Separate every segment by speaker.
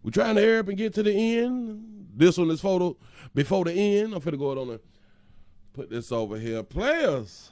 Speaker 1: We're trying to hurry up and get to the end. This one is photo before the end. I'm finna go on and put this over here. Players,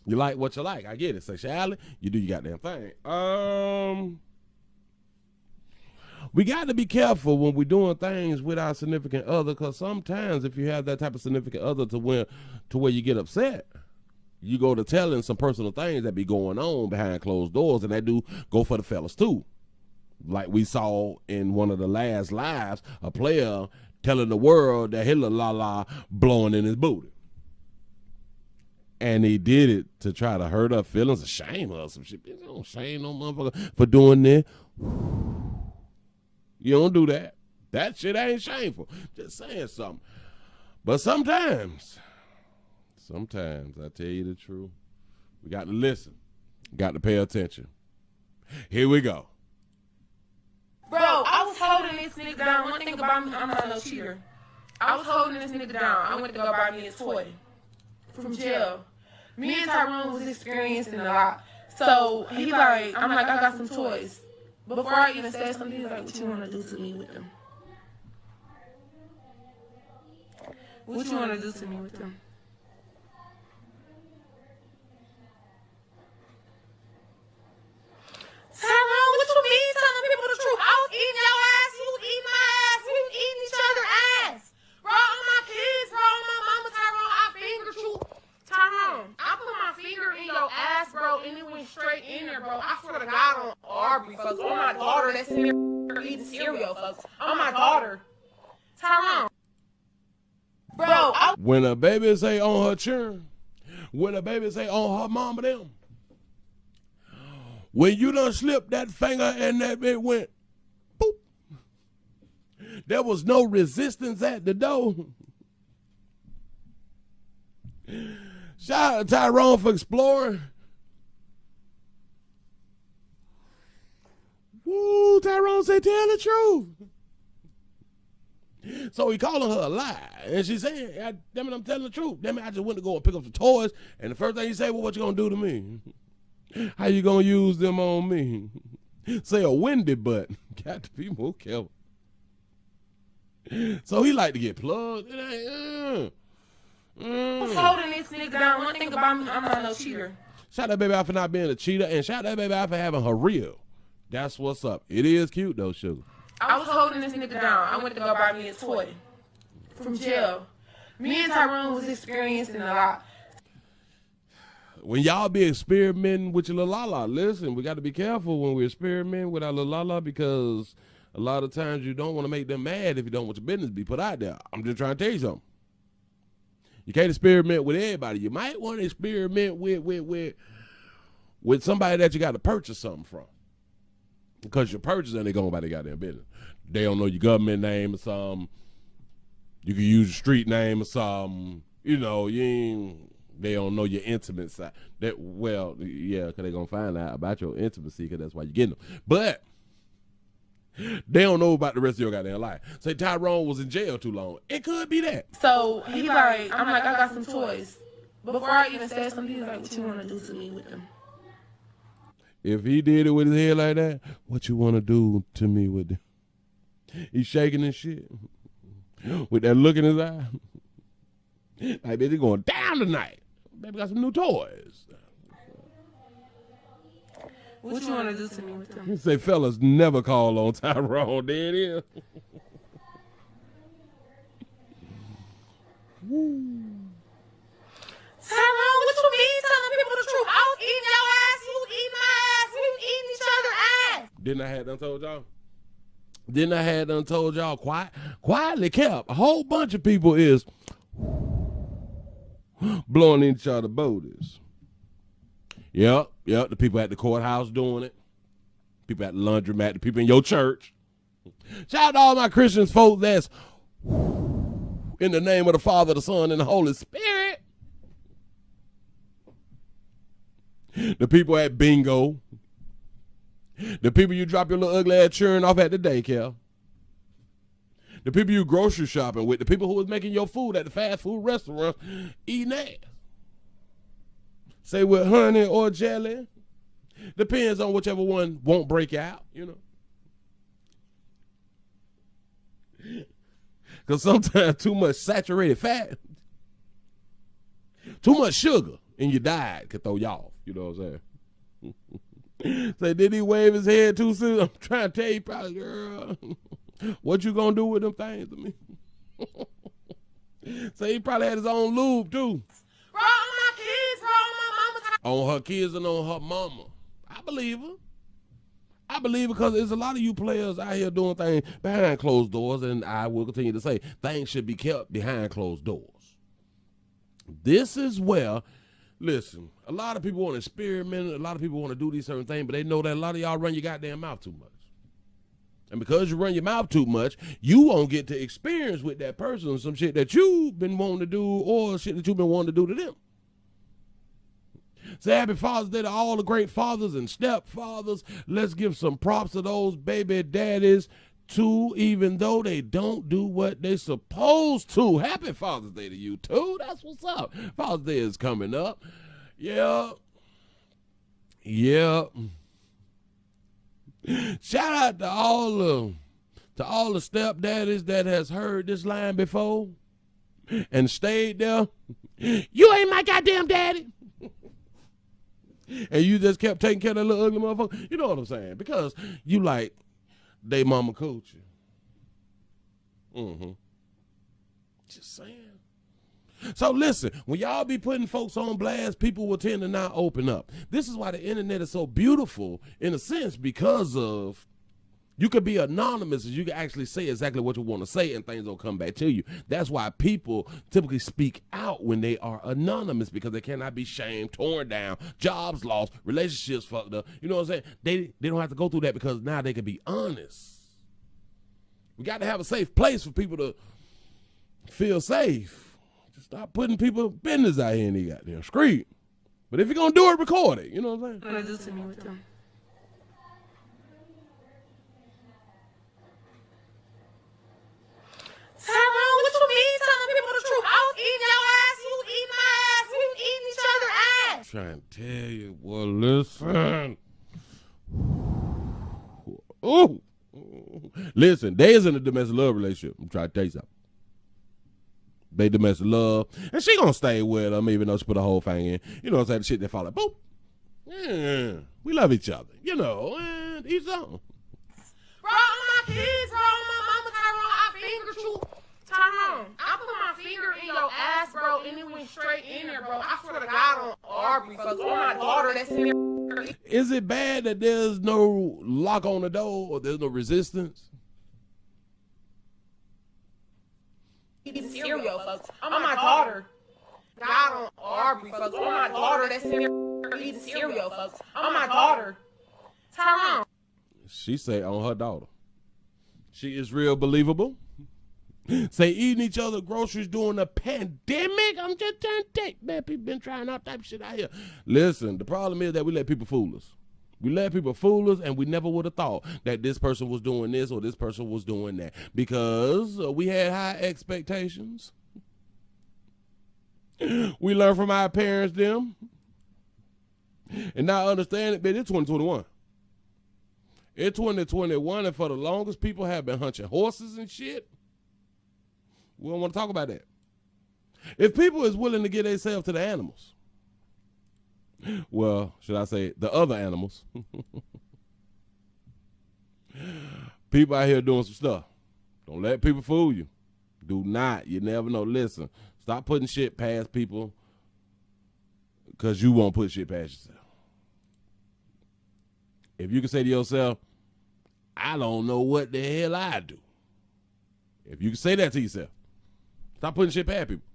Speaker 1: you like what you like. I get it. Sexuality, you do your goddamn thing. We got to be careful when we're doing things with our significant other, because sometimes if you have that type of significant other to where you get upset, you go to telling some personal things that be going on behind closed doors, and that do go for the fellas too. Like we saw in one of the last lives, a player telling the world that his la blowing in his booty. And he did it to try to hurt her feelings or shame her or some shit. You don't shame no motherfucker for doing that. You don't do that. That shit ain't shameful. Just saying something. But sometimes, I tell you the truth, we got to listen. Got to pay attention. Here we go.
Speaker 2: Bro, I was holding this nigga down. One thing about me, I'm not no cheater. I was holding this nigga down. I went to go buy me a toy from jail. Me and Tyrone was experiencing a lot. So he like, I'm like, I got some toys. Before I even said something, he's like, what you want to do to me with them? What you want to do to me with them? Tyrone, what you mean telling people the truth? I was eating your ass, you was eating my ass, we was eating each other's ass. Bro, on my kids, bro, on my mama, Tyrone, I fingered you. Tyrone, I put my finger in your ass, bro, and it went straight in there, bro. I swear to God on Aubrey, folks. On my daughter that's in there eating cereal, folks. On my daughter. Tyrone. Bro,
Speaker 1: when a baby say on her children, when a baby say on her mama them, when you done slipped that finger and that bit went, boop, there was no resistance at the door. Shout out to Tyrone for exploring. Woo, Tyrone said, tell the truth. So he calling her a lie. And she said, damn it, I'm telling the truth. Damn it, I just went to go and pick up the toys. And the first thing he said, well, what you gonna do to me? How you gonna use them on me? Say a windy butt. Got to be more careful. So he like to get plugged. It ain't,
Speaker 2: I was holding this nigga down. One thing about me, I'm not no cheater.
Speaker 1: Shout that baby out for not being a cheater, and shout that baby out for having her real. That's what's up. It is cute though, sugar.
Speaker 2: I was holding this nigga down. I went to go buy me a toy from jail. Me and Tyrone was experiencing a lot.
Speaker 1: When y'all be experimenting with your la la, listen, we got to be careful when we experiment with our la la, because a lot of times you don't want to make them mad if you don't want your business to be put out there. I'm just trying to tell you something. You can't experiment with everybody. You might want to experiment with somebody that you got to purchase something from, because you're purchasing, they going by their goddamn business. They don't know your government name or something. You can use your street name or something. You know, they don't know your intimate side. Well, yeah, because they're going to find out about your intimacy, because that's why you're getting them. But they don't know about the rest of your goddamn life. Say Tyrone was in jail too long. It could be that.
Speaker 2: So he like, I'm like, I got some toys. Before I even said something, he's like, what you want to do to me with them?
Speaker 1: If he did it with his head like that, what you want to do to me with them? He's shaking his shit with that look in his eye. Like, bitch, he going down tonight. Baby got some new toys.
Speaker 2: What you want to do to me with them?
Speaker 1: You say fellas never call on Tyrone. There it is.
Speaker 2: Woo. Tyrone, what you mean telling people the truth? I was eating your ass, you was eating my ass, we was eating each other's ass.
Speaker 1: Didn't I have done told y'all quietly kept. A whole bunch of people is blowing each other booties. Yep, the people at the courthouse doing it. People at the laundromat, the people in your church. Shout out to all my Christians folks that's in the name of the Father, the Son, and the Holy Spirit. The people at bingo. The people you drop your little ugly ass churn off at the daycare. The people you grocery shopping with. The people who was making your food at the fast food restaurants eating ass. Say with honey or jelly. Depends on whichever one won't break out, you know. Because sometimes too much saturated fat, too much sugar in your diet can throw you off. You know what I'm saying? Say, did he wave his head too soon? I'm trying to tell you, probably, girl, what you gonna do with them things to me? So he probably had his own lube too.
Speaker 2: Bro, on my kids, bro, on my mama.
Speaker 1: On her kids and on her mama. I believe her. I believe because there's a lot of you players out here doing things behind closed doors, and I will continue to say things should be kept behind closed doors. This is where, listen, a lot of people want to experiment, a lot of people want to do these certain things, but they know that a lot of y'all run your goddamn mouth too much. And because you run your mouth too much, you won't get to experience with that person some shit that you've been wanting to do or shit that you've been wanting to do to them. Say happy Father's Day to all the great fathers and stepfathers. Let's give some props to those baby daddies too, even though they don't do what they supposed to. Happy Father's Day to you too. That's what's up. Father's Day is coming up. Yeah. Shout out to all the stepdaddies that has heard this line before and stayed there. You ain't my goddamn daddy. And you just kept taking care of that little ugly motherfucker. You know what I'm saying? Because you like they mama coochie. Just saying. So listen, when y'all be putting folks on blast, people will tend to not open up. This is why the internet is so beautiful in a sense, because of you could be anonymous and you can actually say exactly what you want to say and things will come back to you. That's why people typically speak out when they are anonymous, because they cannot be shamed, torn down, jobs lost, relationships fucked up. You know what I'm saying? They don't have to go through that because now they can be honest. We got to have a safe place for people to feel safe. Just stop putting people's business out here in the goddamn street. But if you're going to do it, record it. You know what I'm saying?
Speaker 2: What do to me with them? Tyrone, what you mean telling people the truth? I was eating your ass, you was eating my ass, we was eating each other's ass.
Speaker 1: Trying to tell you, well, listen. Ooh. Listen, they is in a domestic love relationship. I'm trying to tell you something. They domestic love, and she gonna stay with them even though she put a whole thing in. You know what I'm saying? The shit that fall like, boop. Yeah, we love each other. You know, and each other.
Speaker 2: Bro, on my kids, bro, on my mama, Tyrone, I fingered you. Tyrone, I put my finger in your ass, bro, and it went straight in there, bro. I swear to God on Aubrey, because on my daughter that's in there.
Speaker 1: Is it bad that there's no lock on the door or there's no resistance?
Speaker 2: Eating cereal, folks. On my daughter. God on Aubrey, folks. On my daughter that's in there eating cereal, folks. On my daughter. Tyrone.
Speaker 1: She say on her daughter. She is real believable. Say eating each other groceries during the pandemic. I'm just trying to take, man, people been trying all type of shit out here. Listen, the problem is that we let people fool us. We let people fool us, and we never would have thought that this person was doing this or this person was doing that, because we had high expectations. We learned from our parents, them. And now understand it, man, it's 2021. It's 2021, and for the longest, people have been hunching horses and shit. We don't want to talk about that. If people is willing to give themselves to the animals, well, should I say the other animals, people out here doing some stuff. Don't let people fool you. Do not. You never know. Listen, stop putting shit past people because you won't put shit past yourself. If you can say to yourself, I don't know what the hell I do. If you can say that to yourself, stop putting shit past people.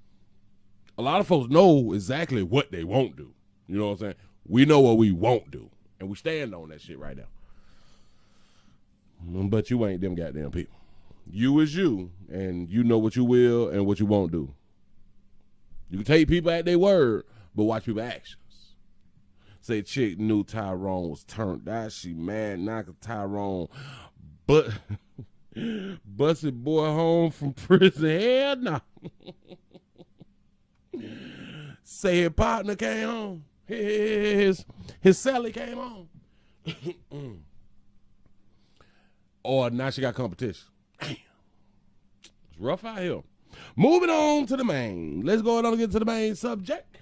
Speaker 1: A lot of folks know exactly what they won't do. You know what I'm saying? We know what we won't do, and we stand on that shit right now. But you ain't them goddamn people. You is you, and you know what you will and what you won't do. You can take people at their word, but watch people's actions. Say chick knew Tyrone was turned out. She mad, knock Tyrone, but busted boy home from prison. Hell no. Say his partner came home. His Sally came home. Or now she got competition. Damn. It's rough out here. Moving on to the main. Let's go ahead and get to the main subject.